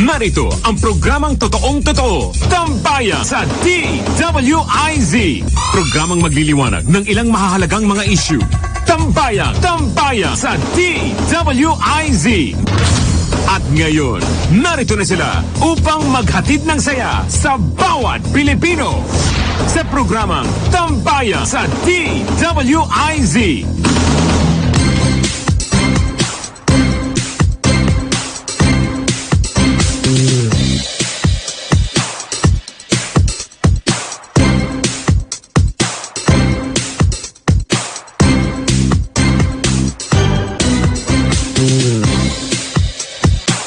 Narito ang programang totoong-totoo, Tambayan sa DWIZ. Programang magliliwanag ng ilang mahahalagang mga issue. Tambayan sa DWIZ. At ngayon, narito na sila upang maghatid ng saya sa bawat Pilipino. Sa programang Tambayan sa DWIZ.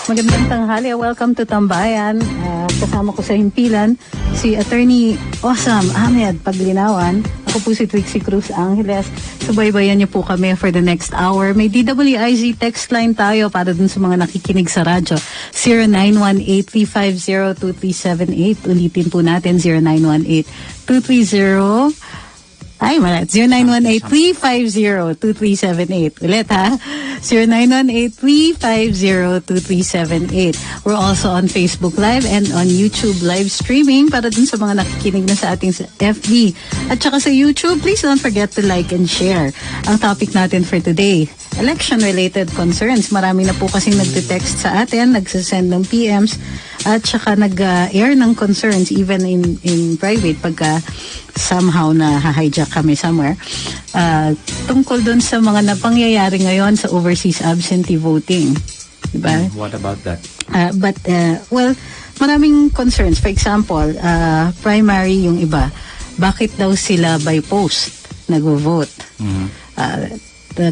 Magandang tanghali. Welcome to Tambayan. Kasama ko sa himpilan si Attorney Awesome Ahmed Paglinawan. Ako po si Trixie Cruz Angeles. Subaybayan niyo po kami for the next hour. May DWIZ text line tayo para dun sa mga nakikinig sa radyo. 0918-350-2378. Ulitin po natin 0918-230 ay, malat. 0918-350-2378. Ulit, ha? 0918-350-2378. We're also on Facebook Live and on YouTube live streaming para dun sa mga nakikinig na sa ating FB. At saka sa YouTube, please don't forget to like and share. Ang topic natin for today, election-related concerns. Marami na po kasing nagte-text sa atin, nagsasend ng PMs, at saka nag-air ng concerns even in private pagka somehow na hijack kami somewhere. Tungkol dun sa mga napangyayari ngayon sa overseas absentee voting. Diba? What about that? Well, maraming concerns. For example, primary yung iba. Bakit daw sila by post nag-vote? Mm-hmm.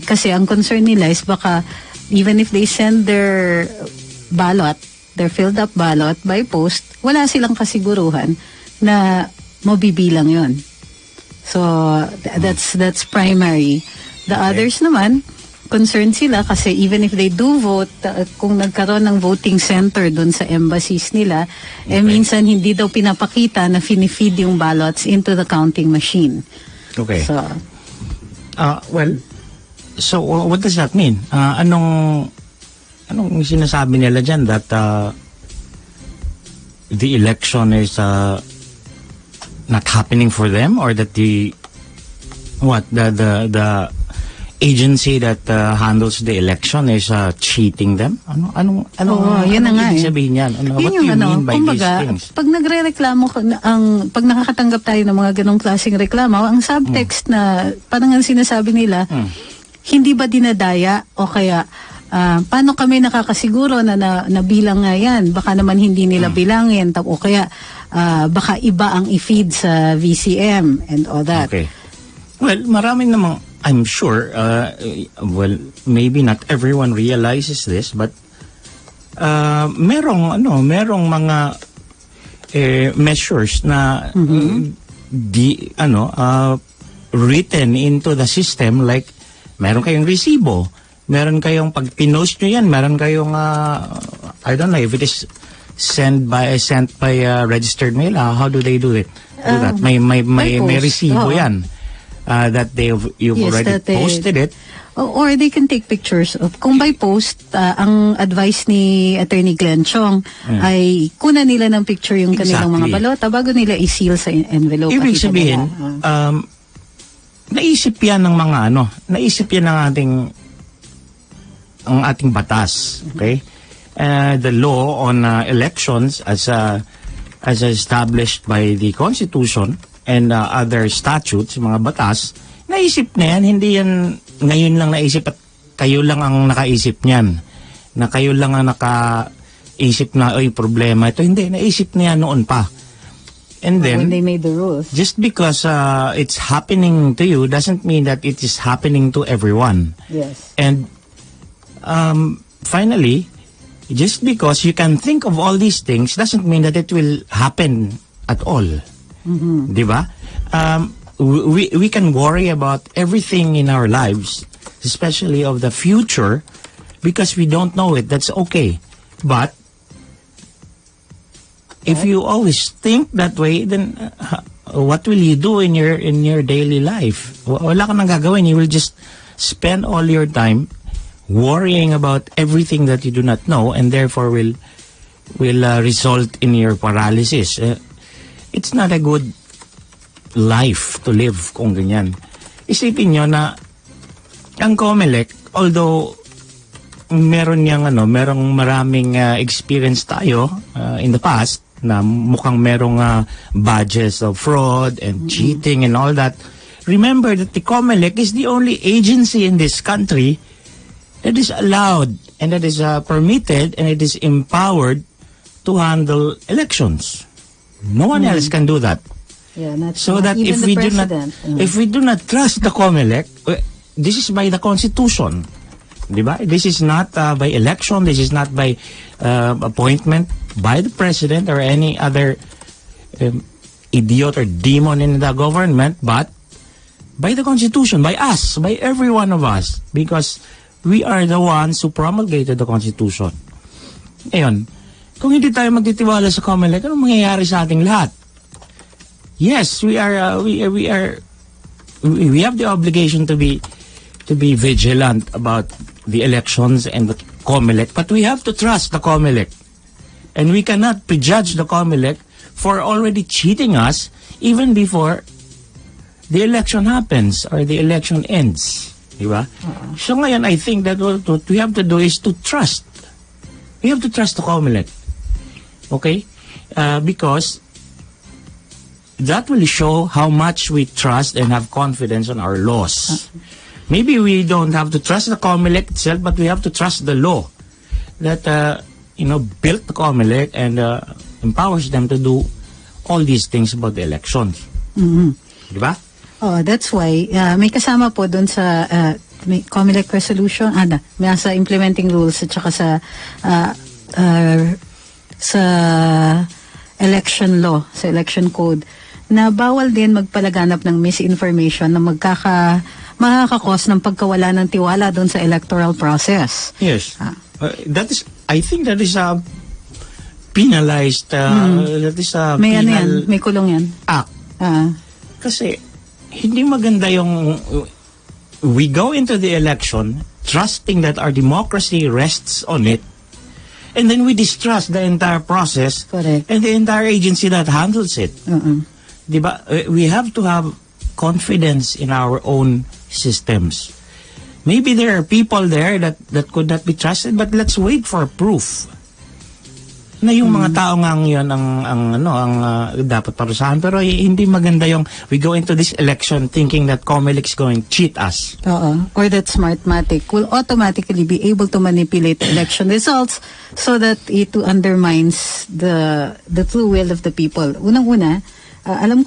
Kasi ang concern nila is baka even if they send their ballot, their filled up ballot by post, wala silang kasiguruhan na mabibilang yon. So that's primary. The others naman, concerned sila kasi even if they do vote, kung nagkaroon ng voting center doon sa embassies nila, minsan hindi daw pinapakita na finifeed yung ballots into the counting machine. Okay. So, so what does that mean? Anong sinasabi nila dyan that the election is not happening for them, or that the agency that handles the election is cheating them? Yan na nga sabihin yan? What do you mean by these things? Pag nagre-reklamo, pag nakakatanggap tayo ng mga ganong klaseng reklamo, ang subtext na parang ang sinasabi nila, hindi ba dinadaya o kaya paano kami nakakasiguro na nabilang nga yan? Baka naman hindi nila bilangin o kaya baka iba ang i-feed sa VCM and all that. Okay. Well, maraming namang, I'm sure, maybe not everyone realizes this, but merong mga measures na written into the system, like meron kayong resibo, meron kayong pag pinost nyo yan, meron kayong I don't know if it is sent by registered mail. How do they do it? May resibo yan that you've already posted it. Or they can take pictures of, kung by post, ang advice ni Attorney Glenn Chong ay kunan nila ng picture yung kanilang mga balota bago nila i-seal sa envelope. Ibig sabihin, naisip yan ng mga naisip yan ng ating batas, okay? The law on elections as established by the Constitution and other statutes, mga batas, naisip na yan, hindi yan ngayon lang naisip at kayo lang ang nakaisip niyan. Na kayo lang ang nakaisip na, problema ito. Hindi, naisip na yan noon pa. And then, when they made the rules. Just because it's happening to you doesn't mean that it is happening to everyone. Yes. And finally, just because you can think of all these things doesn't mean that it will happen at all. Mm-hmm. Diba? We can worry about everything in our lives, especially of the future, because we don't know it. That's okay. But if you always think that way, then what will you do in your daily life? Wala ka nang gagawin. You will just spend all your time worrying about everything that you do not know, and therefore will result in your paralysis. It's not a good life to live kung ganyan. Isipin nyo na ang COMELEC, although merong maraming experience tayo in the past na mukhang merong badges of fraud and cheating and all that. Remember that the COMELEC is the only agency in this country that is allowed and that is permitted and it is empowered to handle elections. No one else can do that. Yeah, not, So not that even if the we do not, president. if we do not trust the COMELEC, this is by the Constitution, diba? This is not by election. This is not by appointment by the president or any other idiot or demon in the government, but by the Constitution, by us, by every one of us, because we are the ones who promulgated the Constitution. Ngayon, kung hindi tayo magtitiwala sa COMELEC, anong mangyayari sa ating lahat? Yes, we have the obligation to be vigilant about the elections and the COMELEC, but we have to trust the COMELEC. And we cannot prejudge the COMELEC for already cheating us even before the election happens or the election ends. Diba? So ngayon, I think that what we have to do is to trust. We have to trust the COMELEC. Okay? Because that will show how much we trust and have confidence on our laws. Maybe we don't have to trust the COMELEC itself, but we have to trust the law that built the COMELEC and empowers them to do all these things about the elections. Diba? Oh, that's why may kasama po doon sa may COMELEC resolution, may sa implementing rules at saka sa election law, sa election code, na bawal din magpalaganap ng misinformation na makakakos ng pagkawala ng tiwala doon sa electoral process. Yes. I think that is a penalized, that is a May penal yan, may kulong yan. act. Kasi, hindi maganda yung we go into the election trusting that our democracy rests on it, and then we distrust the entire process. Correct. And the entire agency that handles it. Diba? We have to have confidence in our own systems. Maybe there are people there that could not be trusted, but let's wait for proof na yung mga tao nga yun ang dapat parusahan. Pero hindi maganda yung we go into this election thinking that COMELEC is going to cheat us. Or that Smartmatic will automatically be able to manipulate election results so that it undermines the true will of the people. Unang-una, alam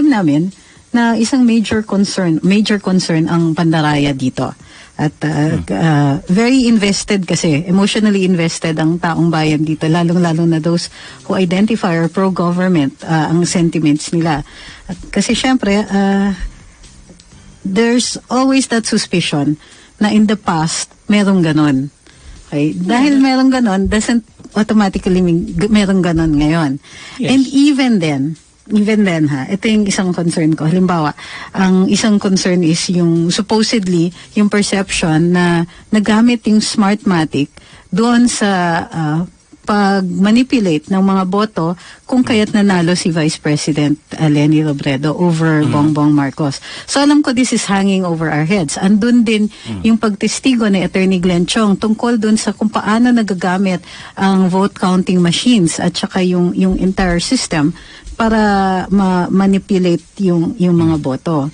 namin na isang major concern ang pandaraya dito. At very invested kasi, emotionally invested ang taong bayan dito, lalong-lalo na those who identify or pro-government ang sentiments nila. At kasi syempre, there's always that suspicion na in the past, merong ganon. Okay? Dahil merong ganon, doesn't automatically mean merong ganon ngayon. Yes. And even then, ito yung isang concern ko. Halimbawa, ang isang concern is yung supposedly, yung perception na nagamit yung Smartmatic doon sa pag-manipulate ng mga boto kung kaya't nanalo si Vice President Leni Robredo over Bongbong Marcos. So alam ko this is hanging over our heads. Andun din yung pagtestigo ni Attorney Glenn Chong tungkol dun sa kung paano nagagamit ang vote counting machines at saka yung entire system para ma-manipulate yung mga boto.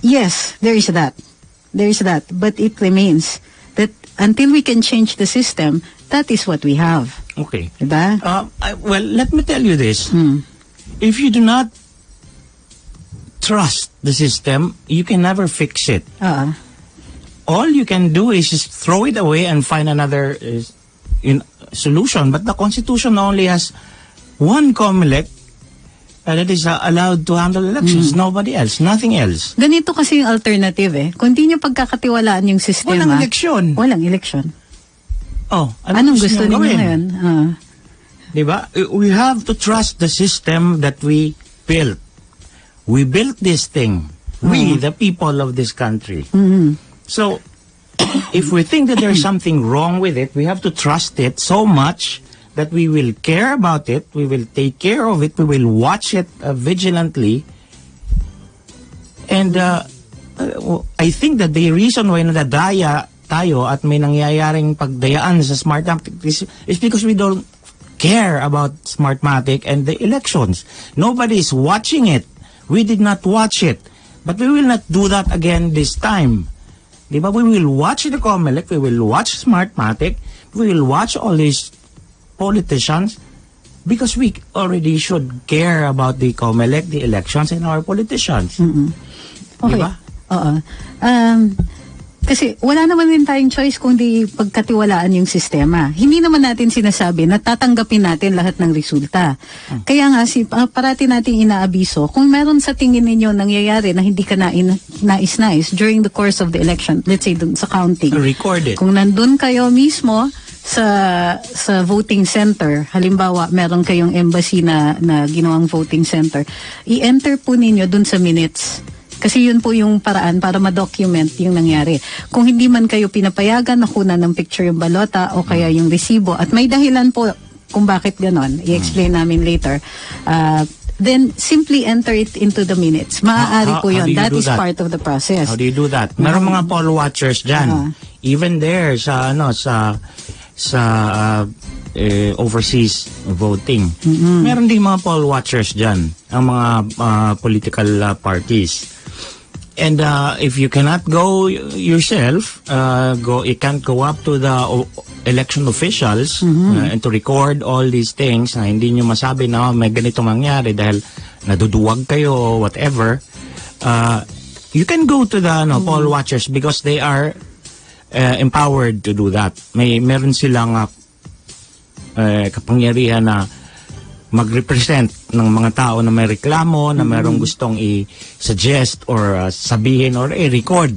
Yes, there is that. But it remains that until we can change the system, that is what we have. Okay. Diba? Well, let me tell you this. If you do not trust the system, you can never fix it. All you can do is just throw it away and find another solution. But the Constitution only has one COMELEC that is allowed to handle elections. Nobody else. Nothing else. Ganito kasi yung alternative Kung di nyo pagkakatiwalaan yung sistema. Walang eleksyon. Walang eleksyon. Oh, Anong gusto niyo gawin? ngayon? Diba? We have to trust the system that we built. We built this thing. We, the people of this country. So, if we think that there's something wrong with it, we have to trust it so much that we will care about it, we will take care of it, we will watch it vigilantly. And I think that the reason why nadadaya tayo at may nangyayaring pagdayaan sa Smartmatic is because we don't care about Smartmatic and the elections. Nobody is watching it. We did not watch it. But we will not do that again this time. Diba? We will watch the COMELEC, we will watch Smartmatic, we will watch all these politicians because we already should care about the COMELEC, the elections, and our politicians. Okay. Diba? Oo. Kasi wala naman din tayong choice kung di pagkatiwalaan yung sistema. Hindi naman natin sinasabi na tatanggapin natin lahat ng resulta. Kaya nga, parati nating inaabiso, kung meron sa tingin ninyo nangyayari na hindi ka nais-nais during the course of the election, let's say dun sa counting. Record it. Kung nandun kayo mismo sa voting center, halimbawa meron kayong embassy na ginawang voting center, i-enter po ninyo dun sa minutes. Kasi yun po yung paraan para ma-document yung nangyari. Kung hindi man kayo pinapayagan na kunan ng picture yung balota o kaya yung resibo, at may dahilan po kung bakit ganon, i-explain namin later, then simply enter it into the minutes. Maaari po yun. That is part of the process. How do you do that? Meron mga poll watchers dyan. Even there sa overseas voting. Meron ding mga poll watchers dyan, ang mga political parties. And if you cannot go yourself, you can't go up to the election officials and to record all these things na hindi nyo masabi na may ganito mangyari dahil naduduwag kayo, whatever. You can go to the poll watchers because they are empowered to do that. Meron silang kapangyarihan na mag-represent ng mga tao na may reklamo, na mayroong gustong i-suggest or sabihin or i-record.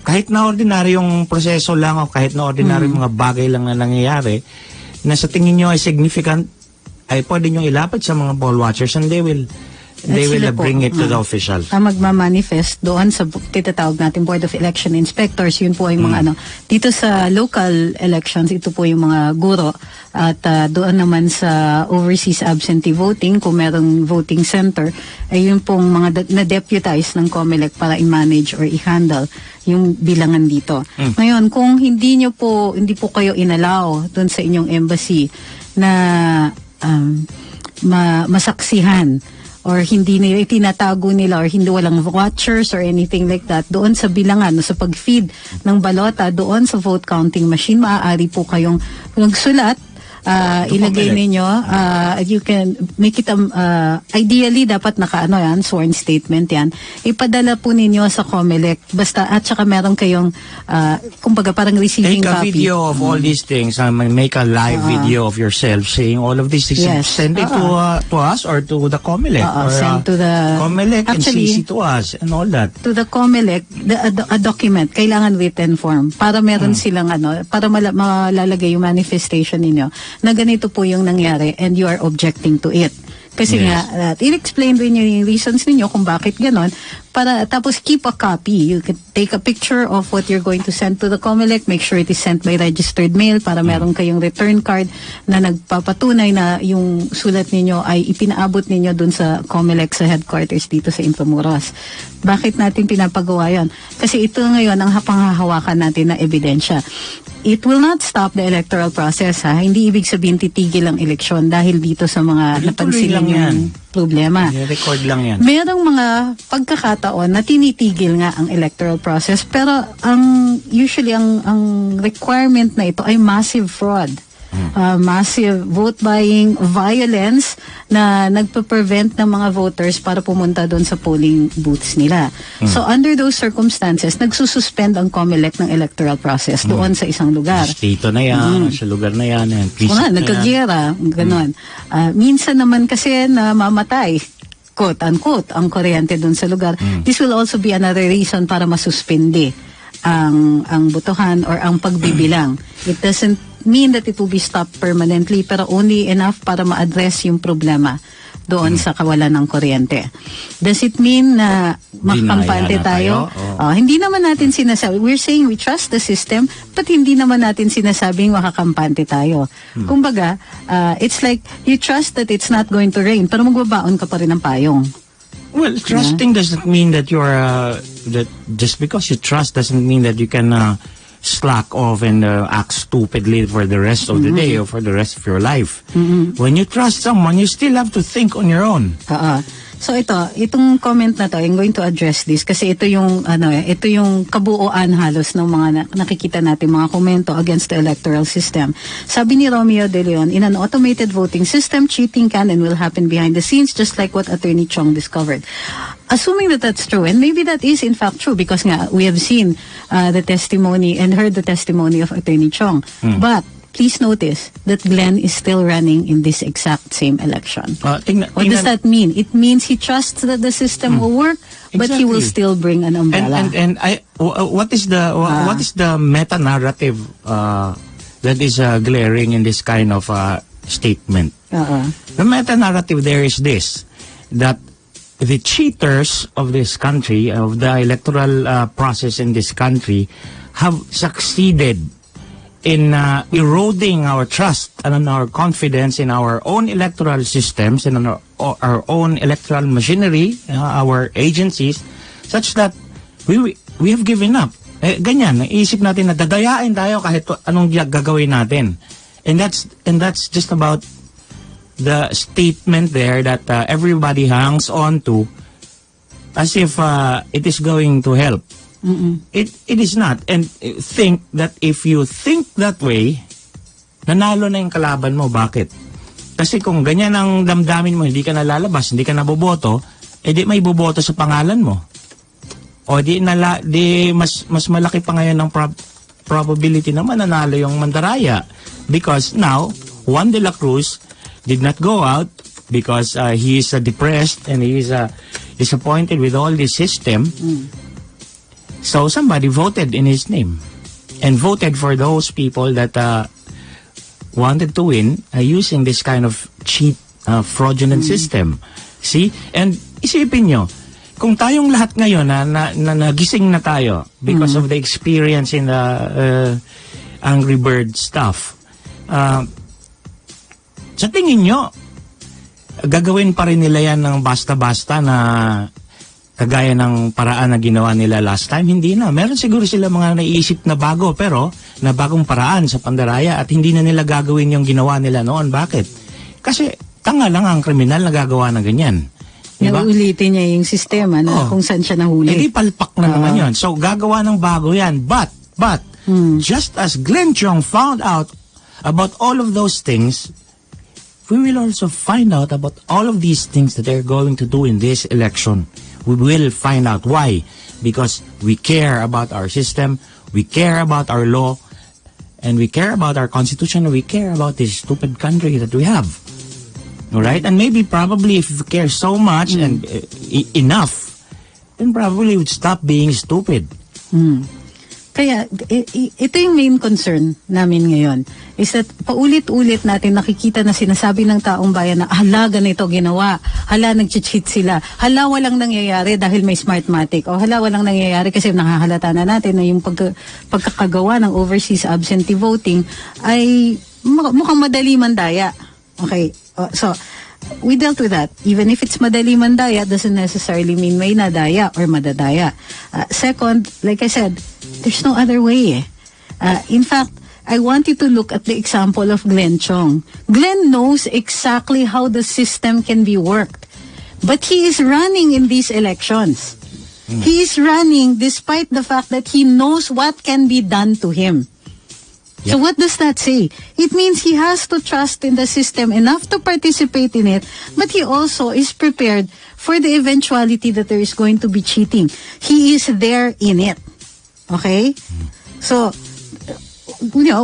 Kahit na ordinaryong proseso lang o kahit na ordinaryong mga bagay lang na nangyayari, na sa tingin nyo ay significant, ay pwede nyo ilapit sa mga poll watchers and they will bring it to the official. Magmamanifest doon sa tinatawag natin Board of Election Inspectors. Yun po ay mga dito sa local elections, ito po yung mga guro. At doon naman sa overseas absentee voting, kung merong voting center, ay yun pong mga na-deputize ng COMELEC para i-manage or i-handle yung bilangan dito. Ngayon, kung hindi po kayo inalaw doon sa inyong embassy na masaksihan or hindi nila itinatago nila or hindi walang watchers or anything like that, doon sa bilangan, sa pag-feed ng balota, doon sa vote counting machine, maaari po kayong magsulat, ilagay ninyo, you can make it, ideally, dapat sworn statement yan, ipadala po ninyo sa COMELEC, basta, at saka meron kayong, kumbaga parang receiving copy. Make a video of all these things, make a live video of yourself saying all of these things, send it to us or to the COMELEC, or send to the COMELEC actually, and CC to us and all that. To the COMELEC, a document, kailangan written form, para meron silang para malalagay yung manifestation ninyo na ganito po yung nangyari and you are objecting to it. Kasi nga, i-explain rin yung reasons ninyo kung bakit ganon. Tapos keep a copy. You can take a picture of what you're going to send to the COMELEC. Make sure it is sent by registered mail para meron kayong return card na nagpapatunay na yung sulat ninyo ay ipinaabot ninyo dun sa COMELEC sa headquarters dito sa Intramuros. Bakit natin pinapagawa yan? Kasi ito ngayon ang panghahawakan natin na ebidensya. It will not stop the electoral process, ha? Hindi ibig sabihin titigil ang eleksyon dahil dito sa mga napansin yung problema. Record lang yan. Merong mga pagkakataon na tinitigil nga ang electoral process, pero usually ang requirement na ito ay massive fraud. Massive vote buying, violence na nagpa-prevent ng mga voters para pumunta doon sa polling booths nila. So under those circumstances, nagsususpend ang COMELEC ng electoral process doon sa isang lugar. Dito na yan, sa lugar na yan. Nagkagyera, ganon. Minsan naman kasi namamatay, quote-unquote, ang kuryente doon sa lugar. This will also be another reason para masuspende ang botohan or ang pagbibilang. It doesn't mean that it will be stopped permanently, pero only enough para ma-address yung problema doon sa kawalan ng kuryente. Does it mean na makakampante Dinaya na tayo? tayo? Hindi naman natin sinasabi. We're saying we trust the system, but hindi naman natin sinasabing makakampante tayo. Kumbaga, it's like you trust that it's not going to rain, pero magbabaon ka pa rin ng payong. Well, trusting doesn't mean that you're that just because you trust doesn't mean that you can slack off and act stupidly for the rest of the day or for the rest of your life. When you trust someone, you still have to think on your own. So itong comment na to, I'm going to address this kasi ito yung ito yung kabuuan halos ng mga nakikita natin mga komento against the electoral system. Sabi ni Romeo De Leon, in an automated voting system, cheating can and will happen behind the scenes just like what Attorney Chong discovered. Assuming that that's true, and maybe that is in fact true because nga we have seen the testimony and heard the testimony of Attorney Chong. But please notice that Glenn is still running in this exact same election. What does that mean? It means he trusts that the system will work, but he will still bring an umbrella. What is the meta narrative that is glaring in this kind of statement? The meta narrative there is this: that the cheaters of this country, of the electoral process in this country, have succeeded in eroding our trust and our confidence in our own electoral systems and in our own electoral machinery, our agencies, such that we have given up. Ganyan, naisip natin na dadayain tayo kahit anong gagawin natin. And that's just about the statement there that everybody hangs on to as if it is going to help. It is not. And think that if you think that way, nanalo na yung kalaban mo. Bakit? Kasi kung ganyan ang damdamin mo, hindi ka nalalabas, hindi ka naboboto, edi may boboto sa pangalan mo. O di mas malaki pa ngayon ang probability na mananalo yung mandaraya. Because now, Juan de la Cruz did not go out because he is depressed and he is disappointed with all this system. So somebody voted in his name and voted for those people that wanted to win using this kind of cheap, fraudulent system. See? And isipin nyo, kung tayong lahat ngayon na nagising na tayo because of the experience in the Angry Bird stuff, sa tingin nyo, gagawin pa rin nila yan ng basta-basta na kagaya ng paraan na ginawa nila last time? Hindi na. Meron siguro sila mga naiisip na bago, pero na bagong paraan sa pandaraya at hindi na nila gagawin yung ginawa nila noon. Bakit? Kasi tanga lang ang kriminal na gagawa na ganyan. Diba? Nauulitin niya yung sistema na kung saan siya nahuli. Hindi palpak na naman yun. So gagawa ng bago yan. But just as Glenn Chong found out about all of those things, we will also find out about all of these things that they're going to do in this election. We will find out why. Because we care about our system, we care about our law, and we care about our constitution, and we care about this stupid country that we have. Alright? And maybe probably if we care so much and enough, then probably we would stop being stupid. Kaya ito yung main concern namin ngayon is that paulit-ulit natin nakikita na sinasabi ng taong bayan na hala ganito ginawa, hala nag-cheat sila, hala walang nangyayari dahil may Smartmatic, o hala walang nangyayari kasi nakahalata na natin na yung pagkakagawa ng overseas absentee voting ay mukhang madali mandaya. Okay, so we dealt with that. Even if it's madali mandaya, doesn't necessarily mean may nadaya or madadaya. Second, like I said, there's no other way. In fact, I want you to look at the example of Glenn Chong. Glenn knows exactly how the system can be worked. But he is running in these elections. He is running despite the fact that he knows what can be done to him. So what does that say? It means he has to trust in the system enough to participate in it, but he also is prepared for the eventuality that there is going to be cheating. He is there in it. Okay? So,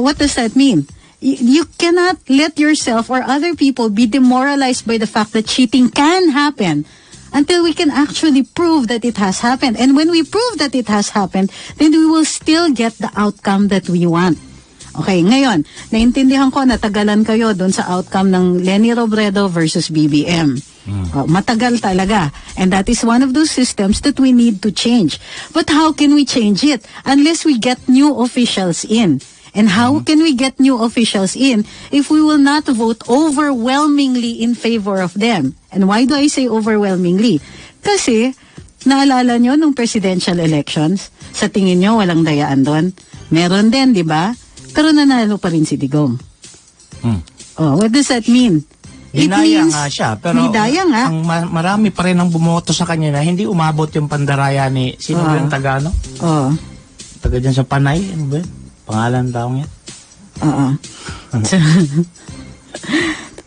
what does that mean? You cannot let yourself or other people be demoralized by the fact that cheating can happen until we can actually prove that it has happened. And when we prove that it has happened, then we will still get the outcome that we want. Okay, ngayon, naintindihan ko na tagalan kayo doon sa outcome ng Leni Robredo versus BBM. Matagal talaga. And that is one of those systems that we need to change. But how can we change it unless we get new officials in? And how can we get new officials in if we will not vote overwhelmingly in favor of them? And why do I say overwhelmingly? Kasi, naalala nyo nung presidential elections, sa tingin nyo walang dayaan doon? Meron din, di ba? Pero nanalo pa rin si Digong. Oh, what does that mean? Dinaya nga siya, pero Dinaya nga. ang marami pa rin ang bumoto sa kanya na hindi umabot yung pandaraya ni, sino ba yung taga, ano? Oo. Taga dyan sa Panay, ano ba yun? Pangalan taong yan? Oo.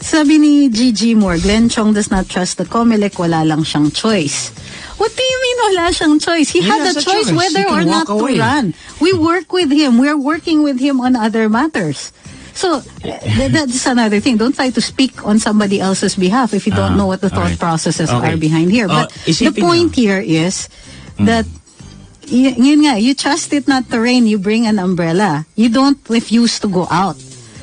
Sabi ni Gigi Moore, Glenn Chong does not trust the COMELEC, wala lang siyang choice. What do you mean wala siyang choice? He had a choice whether or not to run. We work with him. We're working with him on other matters. So, that's another thing. Don't try to speak on somebody else's behalf if you don't know what the thought processes are behind here. But the point here is that yun nga, you trust it not to rain, you bring an umbrella. You don't refuse to go out.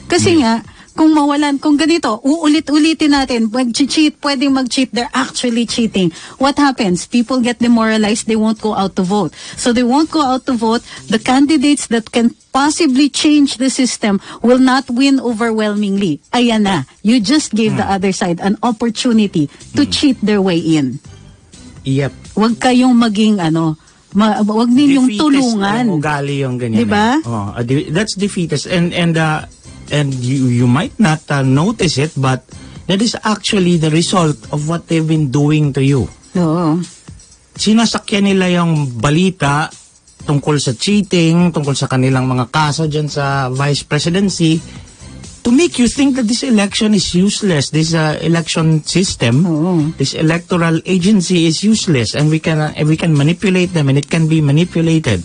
Kasi nga, kung mawalan, kung ganito, uulit-ulitin natin, mag-cheat, pwedeng mag-cheat, they're actually cheating. What happens? People get demoralized, they won't go out to vote. So they won't go out to vote. The candidates that can possibly change the system will not win overwhelmingly. Ayan na. You just gave the other side an opportunity to cheat their way in. Yep. Huwag kayong maging wag ninyong tulungan. Ugali yung ganyan. Diba? That's defeatist. And you might not notice it, but that is actually the result of what they've been doing to you. Oo. Sinasakyan nila yung balita tungkol sa cheating, tungkol sa kanilang mga kaso dyan sa vice presidency, to make you think that this election is useless, this election system, this electoral agency is useless, and we can manipulate them, and it can be manipulated.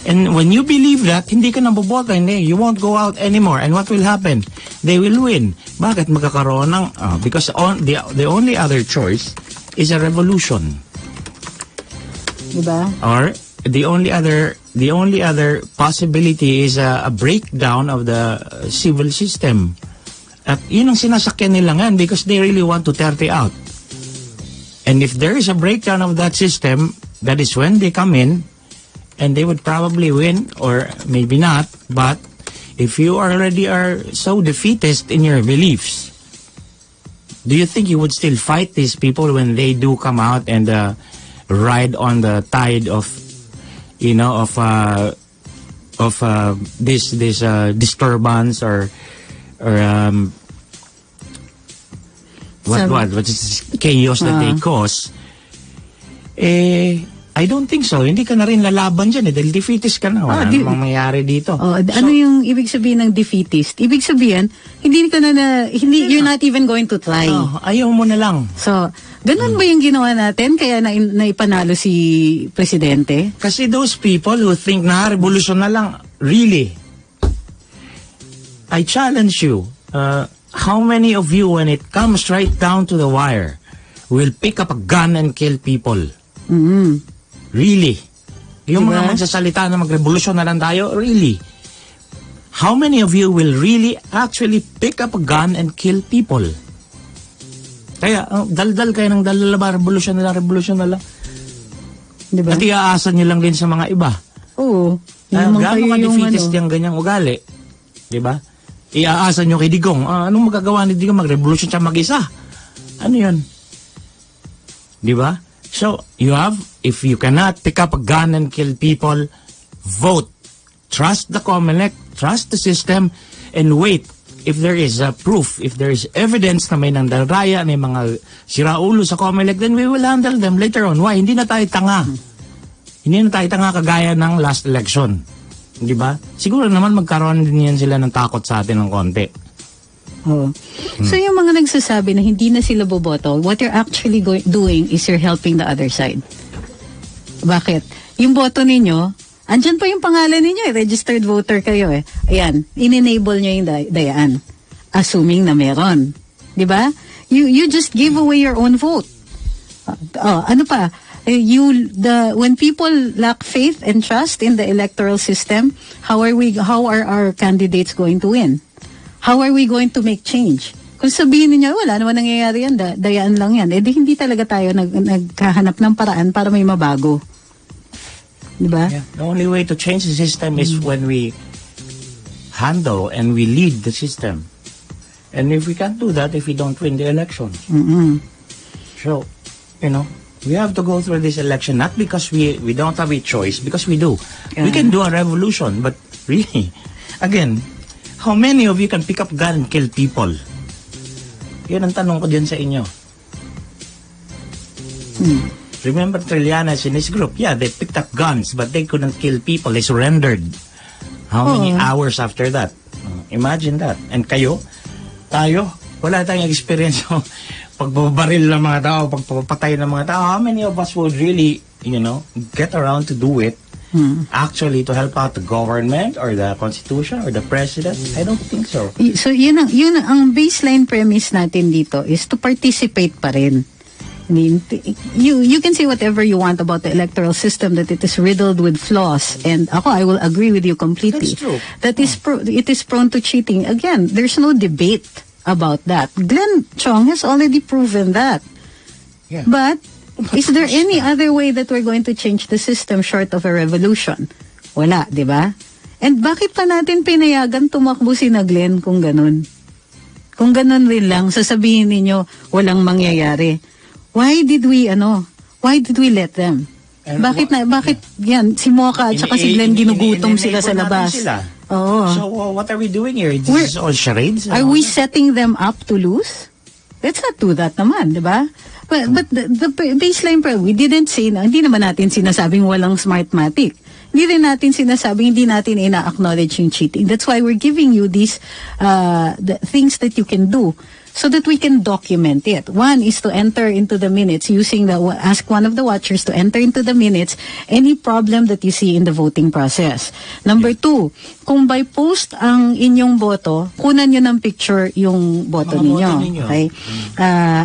And when you believe that, hindi ka naboboto, hindi, you won't go out anymore. And what will happen? They will win. Bakit magkakaroon ng, because the only other choice is a revolution. Diba? Or the only other possibility is a breakdown of the civil system. At yun ang sinasakyan nila ngayon because they really want to tear it out. And if there is a breakdown of that system, that is when they come in, and they would probably win, or maybe not. But if you already are so defeatist in your beliefs, do you think you would still fight these people when they do come out and ride on the tide of, this disturbance or what is chaos that they cause? I don't think so. Hindi ka na rin lalaban dyan dahil defeatist ka na. Wala namang mangyari dito. Ano yung ibig sabihin ng defeatist? Ibig sabihin, you're not even going to try. Ayaw mo na lang. So, ganun ba yung ginawa natin? Kaya naipanalo si Presidente? Kasi those people who think na revolution na lang, really, I challenge you, how many of you, when it comes right down to the wire, will pick up a gun and kill people? Really? Yung mga magsasalita na magrevolusyon na lang tayo, really? How many of you will really actually pick up a gun and kill people? Kaya, daldal kayo ng daldal ba, revolusyon na lang. Diba? At iaasan nyo lang din sa mga iba. Oo. Gano'n ka defeatist yung ganyang ugali. Diba? Iaasan nyo kay Digong. Anong magagawa ni Digong? Magrevolusyon siya mag-isa. Ano yun? Diba? So, if you cannot pick up a gun and kill people, vote. Trust the COMELEC, trust the system, and wait. If there is proof, if there is evidence na may nandalraya, may mga siraulo sa COMELEC, then we will handle them later on. Why? Hindi na tayo tanga. Hindi na tayo tanga kagaya ng last election. Di ba? Siguro naman magkaroon din yan sila ng takot sa atin ng konti. So yung mga nagsasabi na hindi na sila boboto, what you're actually doing is you're helping the other side. Bakit? Yung boto ninyo, andyan pa yung pangalan ninyo, registered voter kayo Ayan, in-enable nyo yung dayaan. Assuming na meron. Di ba? You just give away your own vote. Ano pa? When people lack faith and trust in the electoral system, how are our candidates going to win? How are we going to make change? Kung sabihin niyo, wala naman nangyayari yan, dayaan lang yan, di hindi talaga tayo naghahanap ng paraan para may mabago. Diba? Yeah. The only way to change the system is when we handle and we lead the system. And if we can't do that, if we don't win the election. So, we have to go through this election, not because we don't have a choice, because we do. We can do a revolution, but really, again, how many of you can pick up gun and kill people? Yan ang tanong ko dyan sa inyo. Remember Trillanes in his group? Yeah, they picked up guns, but they couldn't kill people. They surrendered. How many hours after that? Imagine that. And tayo, wala tayong experience ng pagbabaril ng mga tao, pagpapatay ng mga tao. How many of us would really, get around to do it? Actually, to help out the government or the constitution or the president? I don't think so. So, yun ang baseline premise natin dito is to participate pa rin. I mean, you can say whatever you want about the electoral system, that it is riddled with flaws, and I will agree with you completely. That's true. That it is prone to cheating. Again, there's no debate about that. Glenn Chong has already proven that. Yeah. But is there any other way that we're going to change the system short of a revolution? Wala, di ba? And bakit pa natin pinayagan tumakbo si na Glenn kung ganun? Kung ganun rin lang, sasabihin ninyo, walang mangyayari. Why did we let them? And bakit yan, si Mocha at saka si Glenn ginugutom sila sa labas? Oo. So what are we doing here? This is all charades? Are we setting them up to lose? Let's not do that naman, di ba? But the baseline, we didn't say, hindi naman natin sinasabing walang smartmatic. Hindi rin natin sinasabing hindi natin ina-acknowledge yung cheating. That's why we're giving you these the things that you can do, so that we can document it. One is to enter into the minutes ask one of the watchers to enter into the minutes any problem that you see in the voting process. Number 2, kung by post ang inyong boto, kunan nyo ng picture yung boto ninyo. Okay?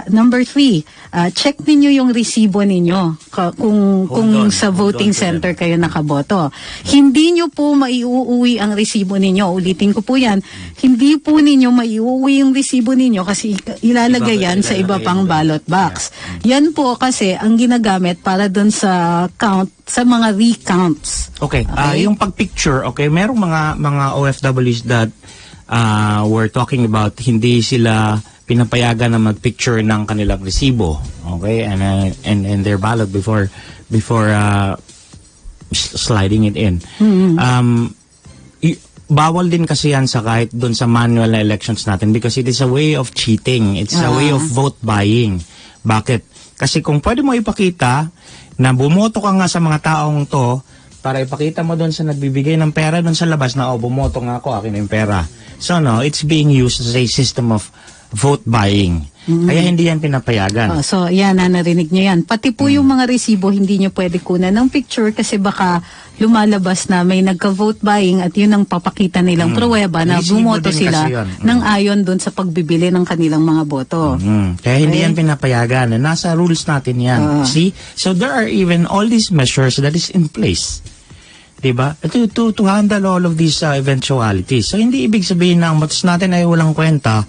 Number 3, check ninyo yung resibo ninyo kung sa voting center kayo nakaboto. Hindi nyo po maiuuwi ang resibo ninyo. Ulitin ko po yan. Hindi po ninyo maiuuwi yung resibo ninyo kasi ilalagay yan sa iba pang ballot box. Yan po kasi ang ginagamit para dun sa count, sa mga recounts. Okay. Yung pag-picture, merong mga OFWs that were talking about hindi sila pinapayagan na mag-picture ng kanilang resibo, okay, and their ballot before sliding it in. Bawal din kasi yan sa kahit doon sa manual na elections natin because it is a way of cheating. It's a way of vote buying. Bakit? Kasi kung pwede mo ipakita na bumoto ka nga sa mga taong to para ipakita mo doon sa nagbibigay ng pera doon sa labas na bumoto nga ako, akin yung pera. So no, it's being used as a system of vote buying. Kaya hindi yan pinapayagan. So yan, narinig nyo yan. Pati po yung mga resibo, hindi nyo pwede kunan ng picture kasi baka lumalabas na may nagka-vote buying at yun ang papakita nilang pruweba na bumoto sila ng ayon dun sa pagbibili ng kanilang mga boto. Kaya hindi yan pinapayagan. Nasa rules natin yan. See? So there are even all these measures that is in place. Diba? To handle all of these eventualities. So hindi ibig sabihin na ang batas natin ay walang kwenta.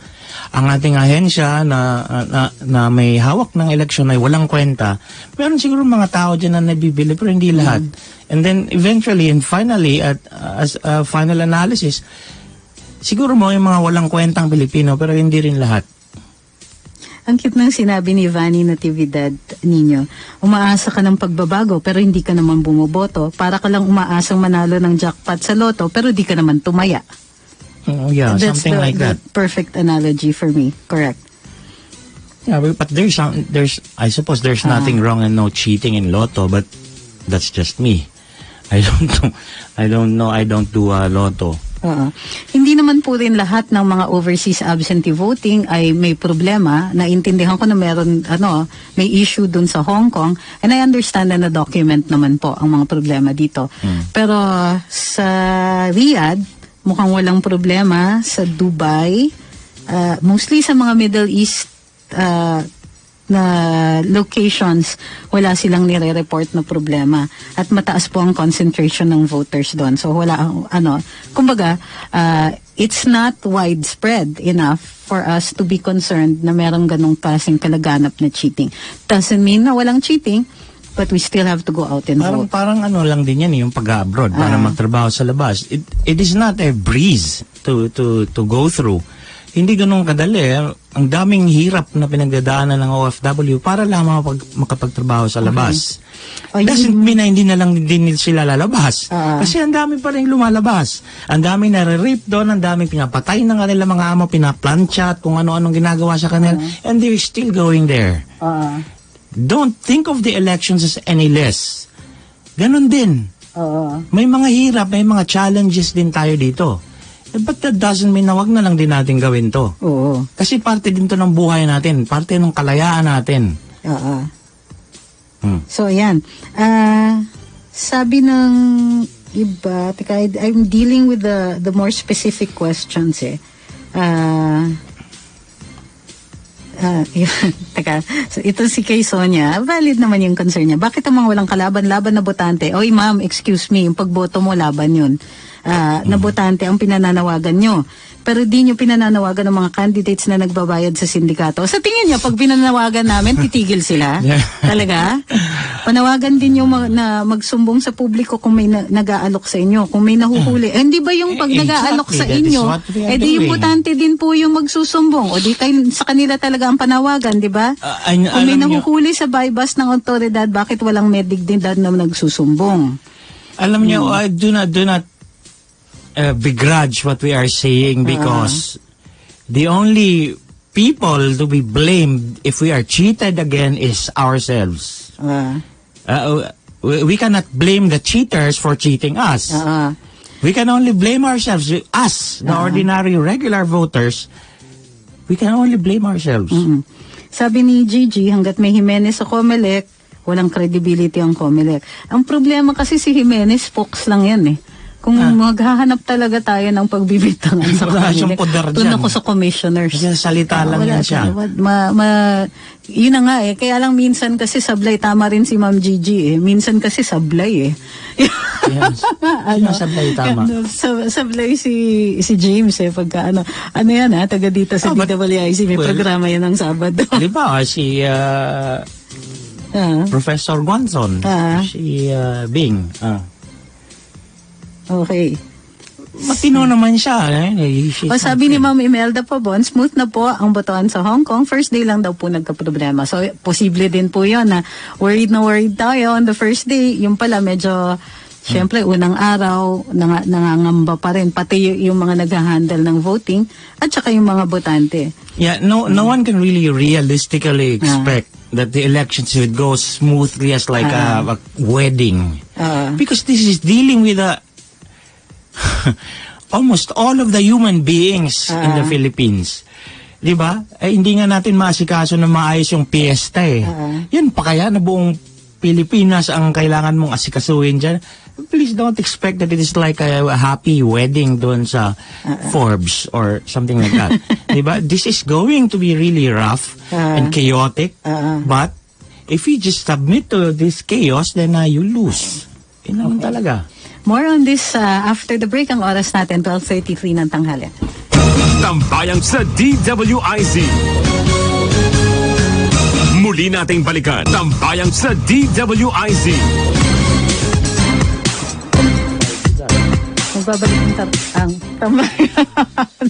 Ang ating ahensya na may hawak ng eleksyon ay walang kwenta. Meron siguro mga tao dyan na nabibili pero hindi lahat. And then eventually and finally as a final analysis, siguro mo yung mga walang kwentang Pilipino pero hindi rin lahat. Ang cute ng sinabi ni Vanny Natividad ninyo, umaasa ka ng pagbabago pero hindi ka naman bumoboto. Para ka lang umaasang manalo ng jackpot sa loto pero di ka naman tumaya. Yeah, that's something like that. Perfect analogy for me. Correct. Yeah, but there's I suppose there's nothing wrong and no cheating in lotto, but that's just me. I don't know. I don't do lotto. Hindi naman po rin lahat ng mga overseas absentee voting ay may problema. Naintindihan ko na meron may issue dun sa Hong Kong, and I understand na document naman po ang mga problema dito. Pero sa Riyadh mukhang walang problema. Sa Dubai, mostly sa mga Middle East na locations, wala silang nire-report na problema. At mataas po ang concentration ng voters doon. So wala, kumbaga, it's not widespread enough for us to be concerned na merong ganong klaseng kalaganap na cheating. Doesn't mean na walang cheating, but we still have to go out and vote. Parang lang din yan, yung pag-abroad para magtrabaho sa labas. It is not a breeze to go through. Hindi ganun kadali. Ang daming hirap na pinagdadaanan ng OFW para lang makapagtrabaho sa labas. Doesn't mean na hindi na lang din sila lalabas. Kasi ang dami pa rin lumalabas. Ang dami nare-rape doon, ang dami pinapatay ng kanila mga amo, pinaplansya at kung ano-anong ginagawa sa kanila. And they're still going there. Don't think of the elections as any less. Ganon din. May mga hirap, may mga challenges din tayo dito. But that doesn't mean na wag na lang din natin gawin to. Kasi parte din to ng buhay natin. Parte ng kalayaan natin. So, ayan. Sabi ng iba, I'm dealing with the more specific questions eh. Teka, so ito si kay Sonia, valid naman yung concern niya. Bakit ang mga walang kalaban-laban na botante? Oy ma'am, excuse me, yung pagboto mo laban yun. Na botante ang pinananawagan nyo. Pero di nyo pinananawagan ng mga candidates na nagbabayad sa sindikato. Sa tingin nyo, pag pinananawagan namin, titigil sila? Talaga? Panawagan din nyo na magsumbong sa publiko kung may nag-aalok sa inyo, kung may nahuhuli. Hindi ba yung pag nag-aalok sa inyo, di yung botante din po yung magsusumbong. O di kayo, sa kanila talaga ang panawagan, di ba? Kung may nahuhuli sa bypass ng otoridad, bakit walang may dignidad na nagsusumbong? Alam nyo, do not begrudge what we are saying because the only people to be blamed if we are cheated again is ourselves. We cannot blame the cheaters for cheating us. We can only blame ourselves. Us, the ordinary, regular voters, we can only blame ourselves. Sabi ni Gigi, hanggat may Jimenez sa COMELEC, walang credibility ang COMELEC. Ang problema kasi si Jimenez, Fox lang yan eh. Kung maghahanap talaga tayo ng pagbibintangan sa COMELEC, doon ako sa commissioners. Kasi salita lang yan siya. Yun na nga eh. Kaya lang minsan kasi sablay. Tama rin si Ma'am Gigi eh. Minsan kasi sablay eh. Yes. Sablay tama. Sablay si James eh. Pagka ano yan ha, taga dito sa DWIZ. May programa yan ng Sabado. Di ba si Professor Guanzon, si Bing. Okay. Matino naman siya. Sabi ni Ma'am Imelda Pabon, smooth na po ang botohan sa Hong Kong. First day lang daw po nagka-problema. So, posible din po yun na worried tayo on the first day. Yung pala medyo, syempre, unang araw, nangangamba pa rin. Pati yung mga nag-handle ng voting at saka yung mga botante. Yeah, no one can really realistically expect that the elections would go smoothly as like a wedding. Because this is dealing with almost all of the human beings in the Philippines. Di ba? Hindi nga natin maasikaso na maayos yung piyesta eh. Yun pa kaya na buong Pilipinas ang kailangan mong asikasuhin dyan. Please don't expect that it is like a happy wedding doon sa Forbes or something like that. Di ba? This is going to be really rough and chaotic. But if you just submit to this chaos, then you lose. Yun naman talaga. More on this after the break. Ang oras natin, 12:33 ng tanghali. Tambayang sa DWIZ. Muli nating balikan. Tambayang sa DWIZ. Magbabalik ang tambayan.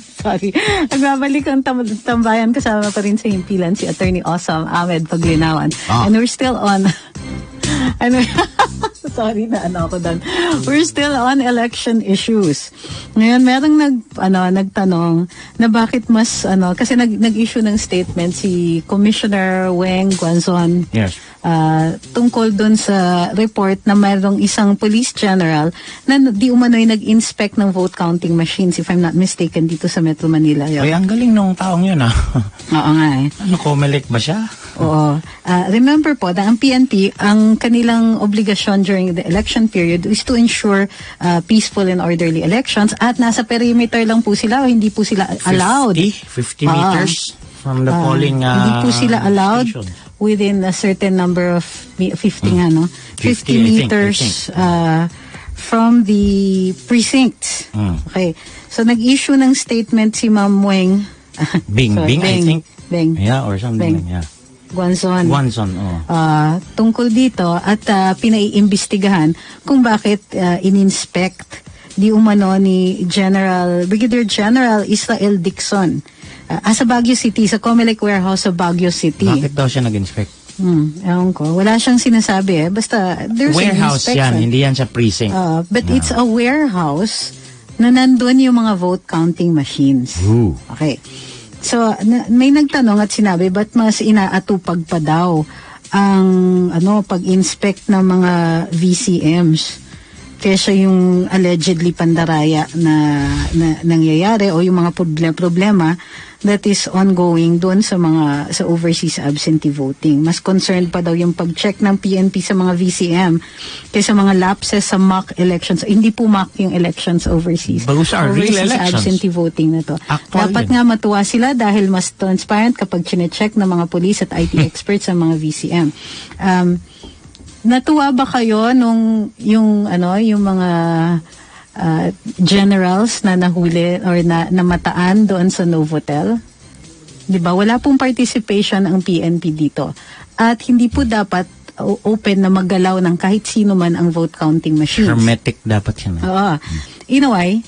Sorry. Magbabalik ang tambayan. Kasama pa rin sa himpilan si Attorney Awesome Ahmed Paglinawan. And we're still on... Sorry na ako doon. We're still on election issues. Ngayon, merong nagtanong na bakit mas, kasi nag-issue ng statement si Commissioner Weng Guanzon. Yes. Tungkol doon sa report na mayroong isang police general na di umano'y nag-inspect ng vote counting machines, if I'm not mistaken, dito sa Metro Manila. Ay, ang galing nung taong yun Oo nga eh. COMELEC ba siya? Oo. Remember po na ang PNP, ang kanilang obligasyon during the election period is to ensure peaceful and orderly elections at nasa perimeter lang po sila o hindi po sila allowed. 50 meters from the polling hindi po sila allowed station. within a certain number of 50 nga, no? 50 I think. meters from the precinct. Okay. So nag-issue ng statement si Ma'am Weng. Bing, I think. Beng. Yeah, or something. Beng. Yeah. Guanzon. Oh. Tungkol dito at pinaiimbestigahan kung bakit in-inspect di umano ni Brigadier General Israel Dixon sa Baguio City, sa Comelec warehouse sa Baguio City. Bakit daw siya nag-inspect? Ewan ko. Wala siyang sinasabi Basta there's Warehouse an inspection. yan, hindi yan sa precinct. But it's a warehouse na nandun yung mga vote counting machines. Ooh. Okay. So, may nagtanong at sinabi, ba't mas inaatupag pa daw ang pag-inspect ng mga VCMs kesa yung allegedly pandaraya na nangyayari o yung mga problema that is ongoing doon sa overseas absentee voting. Mas concerned pa daw yung pag-check ng PNP sa mga VCM kaysa mga lapses sa mock elections. Hindi po mock yung elections overseas. Those are real elections. Absentee voting na to. Actual Dapat yun. nga matuwa sila dahil mas transparent kapag chine-check ng mga police at IT experts sa mga VCM. Natuwa ba kayo nung yung mga generals na nahuli or namataan doon sa Novotel? 'Di ba? Wala pong participation ang PNP dito. At hindi po dapat open na maggalaw ng kahit sino man ang vote counting machines. Hermetic dapat yan. Oo. In a way,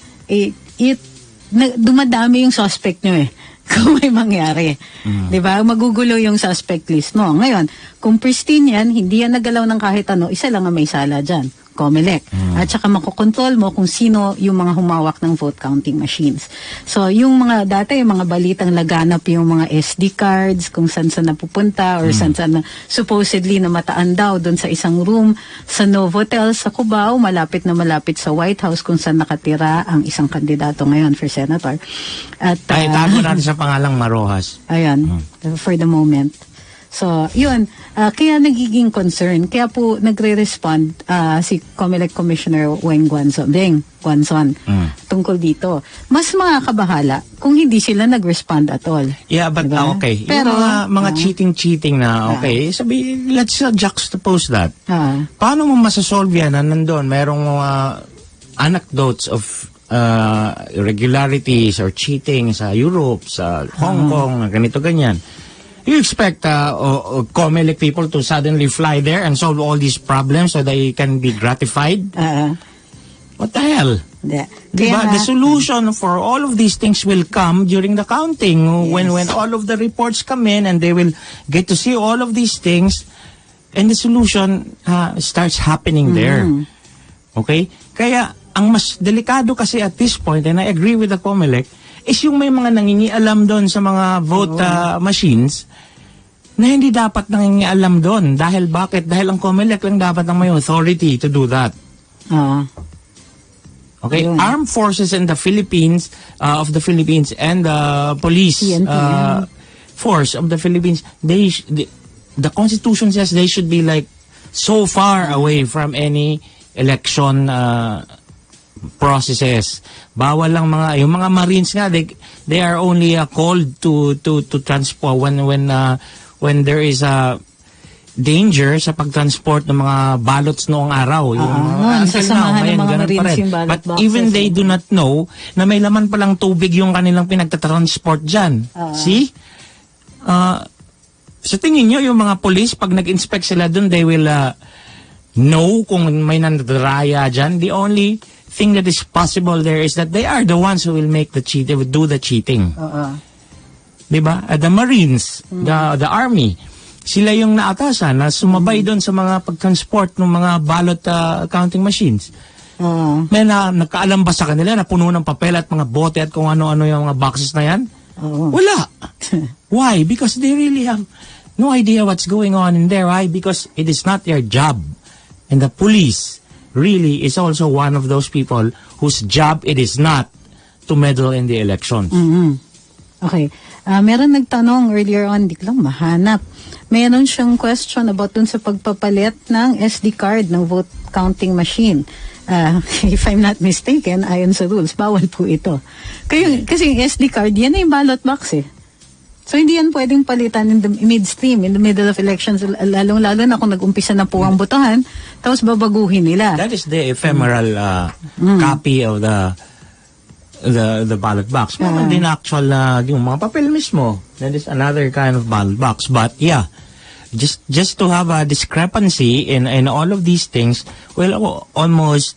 dumadami yung suspect nyo kung may mangyari. Diba? Magugulo yung suspect list mo. Ngayon, kung pristine yan, hindi yan nagalaw ng kahit ano, isa lang ang may sala dyan. Comelec. At saka makokontrol mo kung sino yung mga humawak ng vote counting machines. So, yung mga dati, yung mga balitang laganap yung mga SD cards, kung saan napupunta or saan na supposedly namataan daw doon sa isang room sa Novotel sa Cubao, malapit sa White House kung saan nakatira ang isang kandidato ngayon for senator. At Ay, tago natin sa pangalang Marojas. Ayan, for the moment. So, yun. Kaya nagiging concern. Kaya po nagre-respond si Comelec Commissioner Beng Guanzon tungkol dito. Mas makakabahala kung hindi sila nag-respond at all. Yeah, but diba? okay. Pero, yung mga cheating na, okay, let's juxtapose that. Paano mo masasolve yan na nandun? Merong anecdotes of irregularities or cheating sa Europe, sa Hong Kong, ganito, ganyan. You expect Comelec people to suddenly fly there and solve all these problems so they can be gratified? What the hell? Diba? The solution for all of these things will come during the counting. When all of the reports come in and they will get to see all of these things and the solution starts happening there. Okay? Kaya, ang mas delikado kasi at this point, and I agree with the Comelec, is yung may mga nangingialam doon sa mga vote machines na hindi dapat nangingialam doon. Dahil bakit? Dahil ang Comelec lang dapat ang may authority to do that. Okay? Armed forces in the Philippines, of the Philippines, and the police force of the Philippines, the Constitution says they should be like so far away from any election processes. Bawal lang yung mga Marines nga, they are only called to transport when there is a danger sa pagtransport ng mga ballots noong araw. Sasamahan ng mga Marines yung ballot But boxes. even they do not know na may laman palang tubig yung kanilang pinagtatransport dyan. See? Sa tingin nyo, yung mga police, pag nag-inspect sila dun, they will know kung may nandaraya dyan. The only thing that is possible there is that they are the ones who will make they will do the cheating. Diba? The Marines, the Army, sila yung naatasan na sumabay doon sa mga pagtransport ng mga ballot counting machines. May nagkaalam ba sa kanila na puno ng papel at mga bote at kung ano-ano yung mga boxes na yan? Wala. Why? Because they really have no idea what's going on in there. Why? Because it is not their job. And the police really is also one of those people whose job it is not to meddle in the elections. Okay. Meron nagtanong earlier on, di ko lang mahanap. Meron siyang question about dun sa pagpapalit ng SD card ng vote counting machine. If I'm not mistaken, ayon sa rules, bawal po ito. Kasi yung SD card, yan na yung ballot box So hindi yan pwedeng palitan in the midstream, in the middle of elections, lalong-lalo na kung nag-umpisa na po ang botohan, tapos babaguhin nila. That is the ephemeral copy of the ballot box. Meron din actual yung mga papel mismo. That is another kind of ballot box. But yeah, just to have a discrepancy in all of these things will almost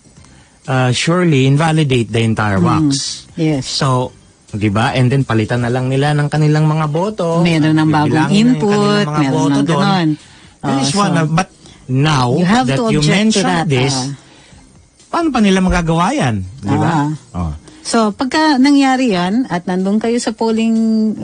surely invalidate the entire box. Yes. So, di ba? And then palitan na lang nila ng kanilang mga boto. Meron ng bagong input, meron ng ganon. That is one. But now that you mentioned this, paano pa nila magagawa yan? Di ba? So, pagka nangyari yan, at nandun kayo sa polling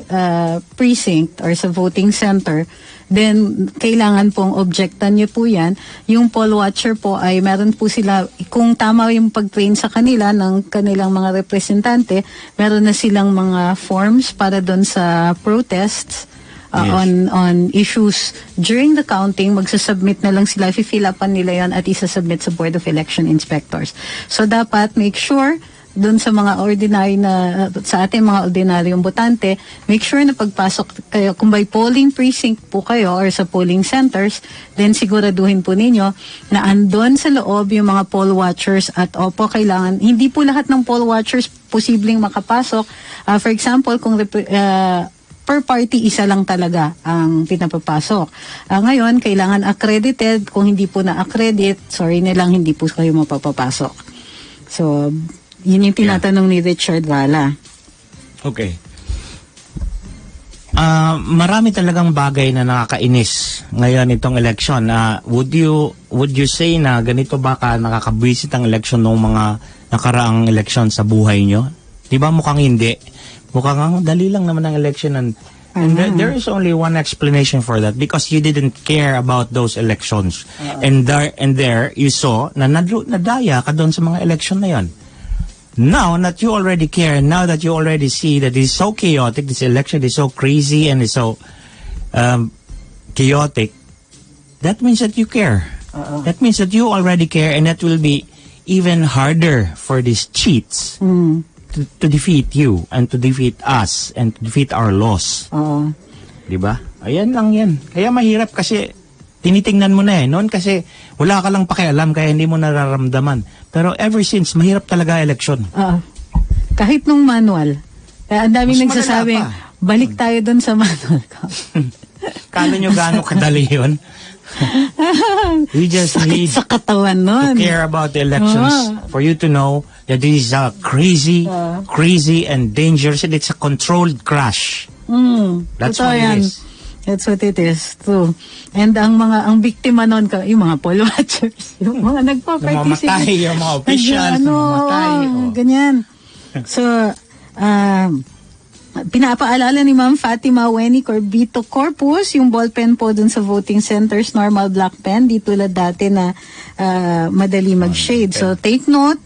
precinct or sa voting center, then kailangan pong objectan nyo po yan. Yung poll watcher po ay meron po sila, kung tama yung pag-train sa kanila ng kanilang mga representante, meron na silang mga forms para doon sa protests on issues during the counting. Magsasubmit na lang sila, fill upan nila yan at isasubmit sa Board of Election Inspectors. So dapat make sure doon sa mga ordinary sa ating mga ordinaryong botante, make sure na pagpasok kayo, kung by polling precinct po kayo or sa polling centers, then siguraduhin po ninyo na andon sa loob yung mga poll watchers at opo, kailangan, hindi po lahat ng poll watchers posibleng makapasok. For example, kung per party, isa lang talaga ang pinapapasok. Ngayon, kailangan accredited. Kung hindi po na-accredit, sorry nilang, hindi po kayo mapapapasok. So, yun yung tinatanong ni Richard Valla. Okay. Marami talagang bagay na nakakainis ngayon itong election. Would you say na ganito ba nakakabwisit ang election ng mga nakaraang election sa buhay nyo? Di ba mukhang hindi? Mukhang dali lang naman ang election and there is only one explanation for that, because you didn't care about those elections. And there you saw na nadaya ka doon sa mga election na yon. Now that you already care, now that you already see that it's so chaotic, this election is so crazy and it's so chaotic, that means that you care. That means that you already care, and that will be even harder for these cheats to defeat you and to defeat us and to defeat our laws. Diba? Ayan lang yan. Kaya mahirap kasi tinitingnan mo na noon kasi wala ka lang pakialam kaya hindi mo nararamdaman. Pero ever since, mahirap talaga election. Kahit nung manual. Kaya ang daming nagsasabi, balik tayo dun sa manual ko. Kala nyo gaano kadali yun? We just need sa katawan nun. to care about the elections for you to know that this is a crazy and dangerous, and it's a controlled crash. That's what it is. That's what it is, true. And ang biktima nun, yung mga poll watchers, yung mga nagpa-participate. Yung mga officials, ganyan. So, pinapaalala ni Ma'am Fatima Weni Corbito Corpus, yung ballpen po dun sa voting centers, normal black pen, di tulad dati na madali mag-shade. So, take note.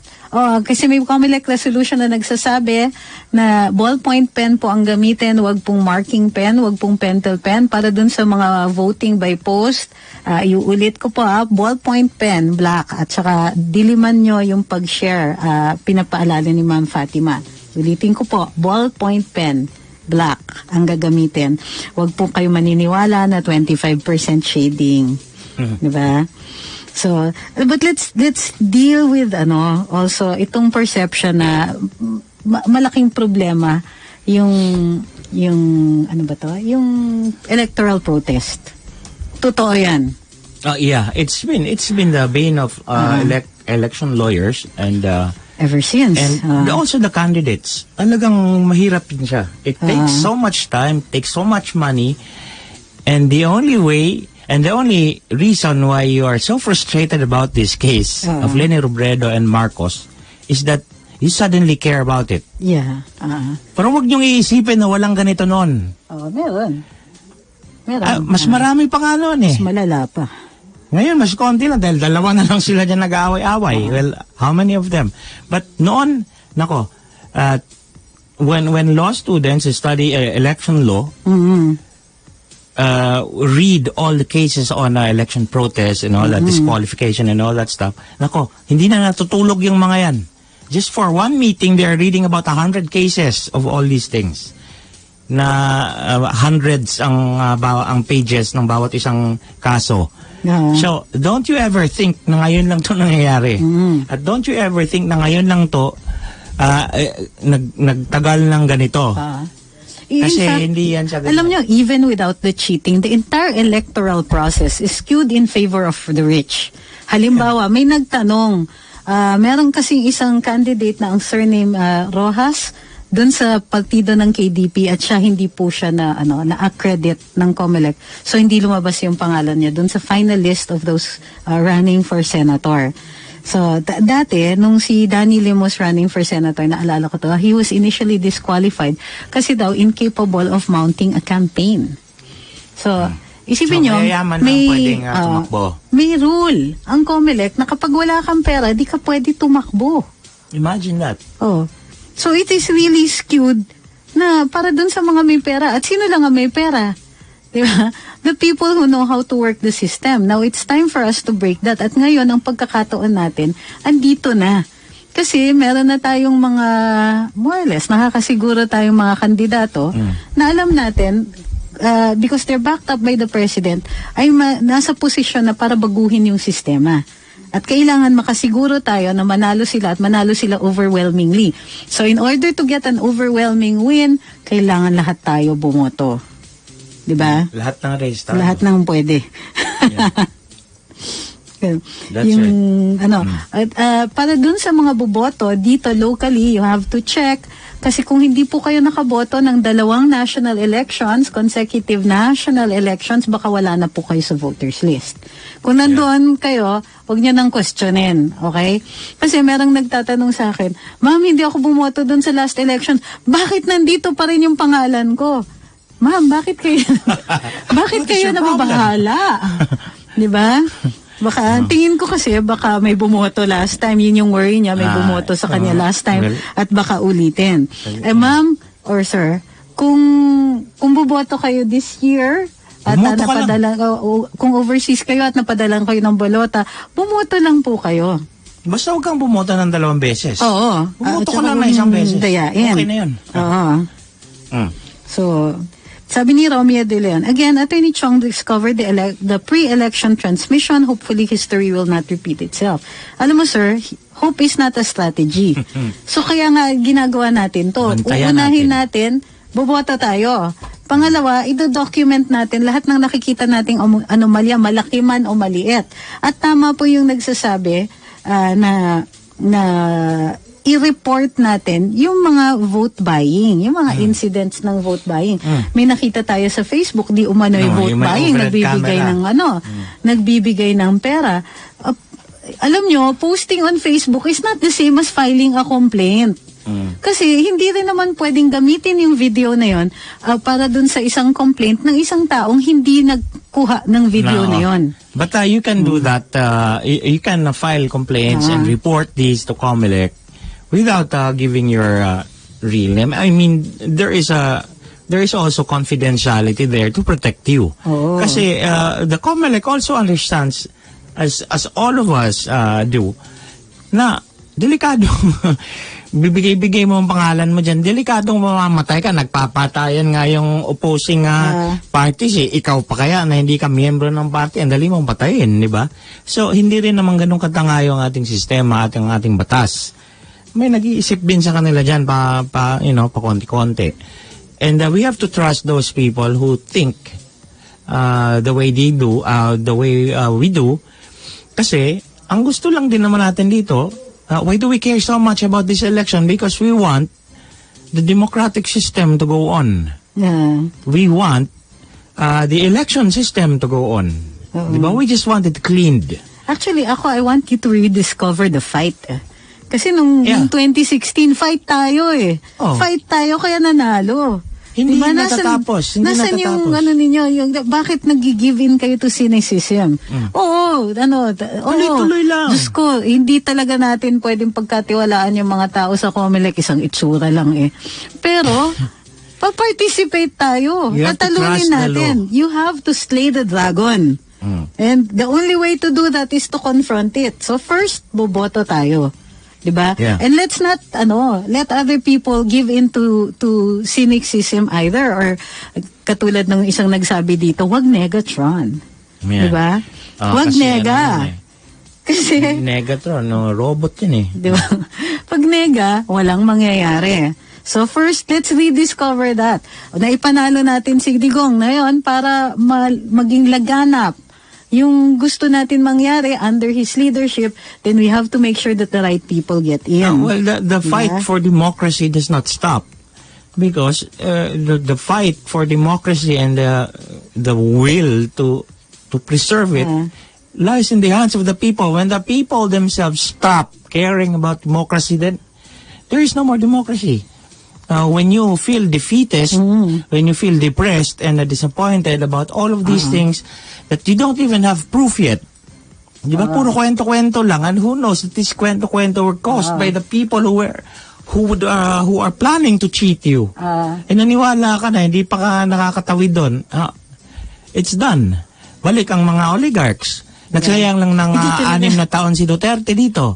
Kasi may COMELEC resolution na nagsasabi na ballpoint pen po ang gamitin, wag pong marking pen, wag pong pentel pen para dun sa mga voting by post. Iuulit ko po, ballpoint pen, black, at saka diliman nyo yung pag-share, pinapaalala ni Ma'am Fatima. Ulitin ko po, ballpoint pen, black ang gagamitin. Wag po kayo maniniwala na 25% shading. Diba? So, but let's deal with also itong perception na malaking problema yung ano ba to? Yung electoral protest. Totoo 'yan. Yeah, it's been the bane of election lawyers and ever since. And also the candidates. Talagang mahirap din siya. It takes so much time, takes so much money, and the only reason why you are so frustrated about this case of Leni Robredo and Marcos is that you suddenly care about it. Yeah. Pero wag niyong iisipin na walang ganito noon. Meron. Mas marami pa nga noon eh. Mas malala pa. Ngayon, mas konti lang dahil dalawa na lang sila dyan nag-aaway-away. Well, how many of them? But noon, when law students study election law, read all the cases on election protest and all that, disqualification and all that stuff, hindi na natutulog yung mga yan. Just for one meeting, they are reading about 100 cases of all these things. na hundreds ang pages ng bawat isang kaso. So, don't you ever think na ngayon lang to nangyayari? At don't you ever think na ngayon lang to nagtagal ng ganito? Kasi fact, hindi yan siya ganito. Alam nyo, even without the cheating, the entire electoral process is skewed in favor of the rich. Halimbawa, may nagtanong, meron kasing isang candidate na ang surname Rojas, doon sa partido ng KDP at siya hindi po siya na-accredit ng COMELEC. So hindi lumabas yung pangalan niya doon sa final list of those running for senator. So dati, nung si Danny Lim was running for senator, naalala ko to, he was initially disqualified kasi daw incapable of mounting a campaign. So, isipin nyo, may rule ang COMELEC na kapag wala kang pera, di ka pwede tumakbo. Imagine that. Oh. So it is really skewed na para dun sa mga may pera. At sino lang ang may pera? Diba? The people who know how to work the system. Now, it's time for us to break that. At ngayon, ang pagkakataon natin, andito na. Kasi meron na tayong mga, more or less, nakakasiguro tayong mga kandidato na alam natin, because they're backed up by the president, ay nasa posisyon na para baguhin yung sistema. At kailangan makasiguro tayo na manalo sila at manalo sila overwhelmingly. So in order to get an overwhelming win, kailangan lahat tayo bumoto. 'Di ba? Lahat ng race tayo. Lahat ng pwede. That's yung right. Para dun sa mga boboto dito locally, you have to check kasi kung hindi po kayo nakaboto ng 2 national elections, consecutive national elections, baka wala na po kayo sa voters list. Kung nandoon kayo, huwag niyo nang questionin, okay? Kasi merong nagtatanong sa akin, Ma'am, hindi ako bumoto dun sa last election. Bakit nandito pa rin yung pangalan ko? Ma'am, bakit kayo bakit kayo nababahala? 'Di ba? Baka, tingin ko kasi, baka may bumoto last time. Yun yung worry niya, may bumoto sa kanya last time at baka ulitin. Ma'am or sir, kung buboto kayo this year at napadala, kung overseas kayo at napadalan kayo ng balota, bumoto lang po kayo. Basta huwag kang bumoto ng 2 beses. Oo. Bumoto ka lang ng 1 beses. Dayain. Okay na yun. Oo. So, sabi ni Romeo De Leon, again, Attorney Chong discovered the pre-election transmission. Hopefully, history will not repeat itself. Alam mo, sir, hope is not a strategy. So, kaya nga, ginagawa natin to. Uunahin natin, boboto tayo. Pangalawa, i-document natin lahat ng nakikita nating anomalya, malaki man o maliit. At tama po yung nagsasabi na i-report natin yung mga vote buying, yung mga incidents ng vote buying. May nakita tayo sa Facebook, di umano'y vote buying, nagbibigay ng pera. Alam nyo, posting on Facebook is not the same as filing a complaint. Kasi hindi rin naman pwedeng gamitin yung video na yon para dun sa isang complaint ng isang taong hindi nagkuha ng video na yon. But you can do that. You can file complaints and report these to COMELEC without giving your real name. I mean, there is also confidentiality there to protect you. Kasi the COMELEC also understands, as all of us do, na delikado. Bibigay mo ang pangalan mo dyan, delikadong mamamatay ka, nagpapatayan nga yung opposing parties ikaw pa kaya na hindi ka miyembro ng party, ang dali mong patayin, di ba? So, hindi rin naman ganun katangayo ang ating sistema at ang ating batas. May nag-iisip din sa kanila dyan pa konti-konti. And we have to trust those people who think the way they do, the way we do. Kasi, ang gusto lang din naman natin dito, why do we care so much about this election? Because we want the democratic system to go on. Yeah. We want the election system to go on. Diba? We just want it cleaned. Actually, I want you to rediscover the fight. Kasi nung 2016, fight tayo Fight tayo, kaya nanalo. Hindi diba, natatapos. Nasaan yung ninyo, bakit nag-give in kayo to cynicism? Tuloy-tuloy lang. Diyos ko, hindi talaga natin pwedeng pagkatiwalaan yung mga tao sa COMELEC, isang itsura lang Pero, pa-participate tayo. Patalunin natin. You have to slay the dragon. And the only way to do that is to confront it. So first, boboto tayo. 'Diba? Yeah. And let's not let other people give in to cynicism either, or katulad ng isang nagsabi dito, wag Negatron. Yeah. 'Diba? Wag Kasi nega. Kasi Negatron, no, robot yun eh. 'di ba? Pag nega, walang mangyayari. So first, let's rediscover that. Naipanalo natin si Digong ngayon para maging laganap yung gusto natin mangyari under his leadership, then we have to make sure that the right people get in. Well, the fight for democracy does not stop, because the fight for democracy and the will to preserve it lies in the hands of the people. When the people themselves stop caring about democracy, then there is no more democracy. When you feel defeatist, when you feel depressed and disappointed about all of these things that you don't even have proof yet, di ba, puro kwento-kwento lang, and who knows that these kwento-kwento were caused by the people who are planning to cheat you. And naniwala ka na, hindi pa ka nakakatawid doon. It's done. Balik ang mga oligarchs. Nagsayang lang ng 6 na taon si Duterte dito.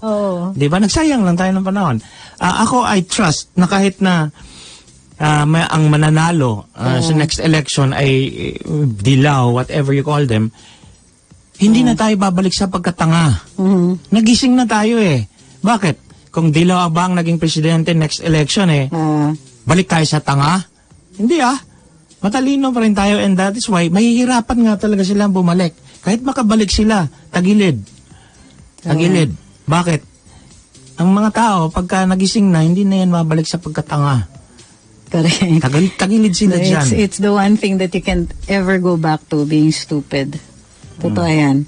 Di ba? Nagsayang lang tayo ng panahon. Ako, I trust na kahit na ang mananalo sa next election ay dilaw, whatever you call them, hindi na tayo babalik sa pagkatanga. Nagising na tayo eh. Bakit? Kung dilaw ba ang naging presidente next election balik tayo sa tanga? Hindi matalino pa rin tayo, and that is why mahihirapan nga talaga silang bumalik. Kahit makabalik sila, tagilid. Tagilid. Bakit? Ang mga tao, pagka nagising na, hindi na yan mabalik sa pagkatanga. Correct. Tagilid sila dyan. It's the one thing that you can't ever go back to, being stupid. Totoo yan.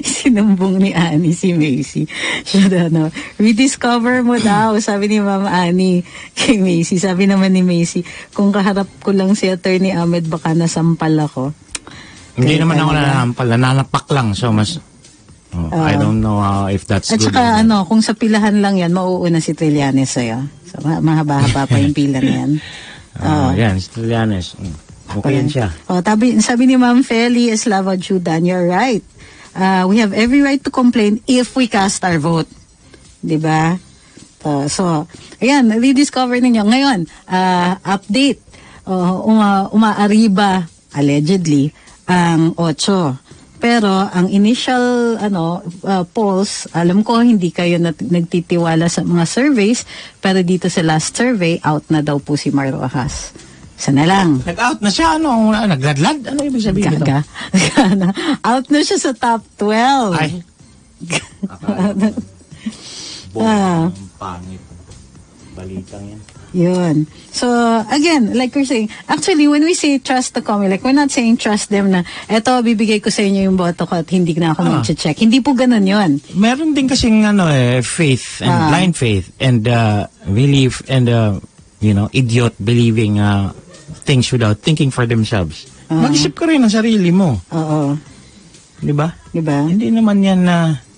Sinumbong ni Annie si Macy. Siya rediscover mo daw, sabi ni Ma'am Annie kay Macy. Sabi naman ni Macy, kung kaharap ko lang si Attorney Ahmed, baka nasampal ako. Hindi naman ako nanampal, nananapak lang. So, mas, I don't know if that's at good. At saka, kung sa pilahan lang yan, mauuna si Trillanes sa'yo. So, mahaba-haba pa yung pila na yan. Yan, si Trillanes. Okay yan siya. Sabi ni Ma'am Feli Eslava Judan, you're right. We have every right to complain if we cast our vote. Diba? So, ayan, rediscover ninyo. Ngayon, update. Umaariba, allegedly, ang 8. Pero ang initial polls, alam ko hindi kayo nagtitiwala sa mga surveys, pero dito sa last survey, out na daw po si Mar Rojas. Sana lang. Nag-out na siya, nagladlad? Ano ibig sabihin nito? Out na siya sa top 12. Ay. Pangit. Balitang yan. Yun. So, again, like we're saying, actually, when we say trust the commie, like we're not saying trust them na, eto, bibigay ko sa inyo yung boto ko at hindi na ako mag-check. Hindi po ganun yun. Meron din kasing faith and blind faith and belief and idiot believing things without thinking for themselves. Mag-isip ka rin ng sarili mo. Oo. Diba? Diba? Hindi naman yan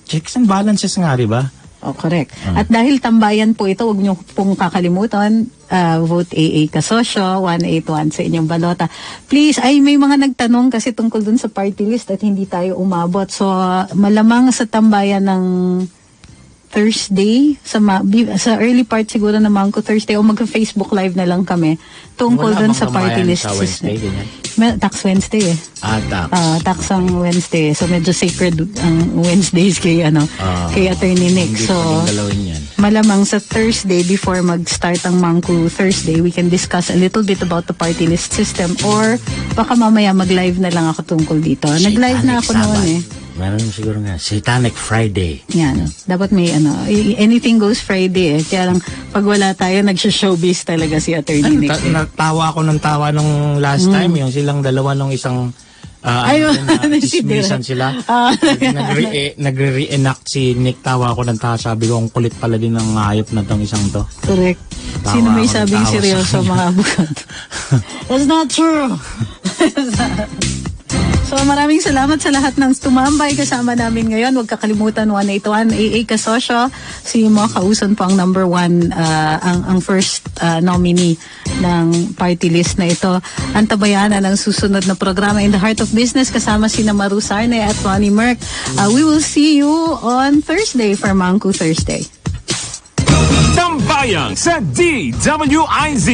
checks and balances nga, diba? Oh, correct. At dahil tambayan po ito, huwag niyo pong kakalimutan, vote AA Kasosyo, 181 sa inyong balota. Please, may mga nagtanong kasi tungkol dun sa party list at hindi tayo umabot. So, malamang sa tambayan ng Thursday, sa early part siguro naman ko Thursday, o mag-Facebook live na lang kami tungkol dun sa party list system. Tax Wednesday tax ang Wednesday. So medyo sacred ang Wednesdays kay Attorney Nick. So malamang sa Thursday before mag-start ang Mangku Thursday, we can discuss a little bit about the party list system, or baka mamaya mag-live na lang ako tungkol dito. Nag-live na ako noon Meron siguro nga, Satanic Friday. Yan. Dapat may anything goes Friday Kaya lang, pag wala tayo, nagsha-showbiz talaga si Attorney Nick. Natawa ako ng tawa nung last time, yung silang dalawa nung isang chismisan sila. Nagre-reenact si Nick, tawa ako ng tawa. Sabi ko, ang kulit pala din ng hayop na tong isang to. Correct. Sino may sabing seryoso, mga abogado? That's not true. So maraming salamat sa lahat ng tumambay kasama namin ngayon. Huwag kakalimutan 181 AA Kasosyo. Si Mo Kauson po ang number 1, ang first nominee ng party list na ito. Ang tabayanan ng susunod na programa In the Heart of Business kasama si Maru Sarne at Ronnie Merck. We will see you on Thursday for Mangku Thursday. Tambayan sa DWIZ.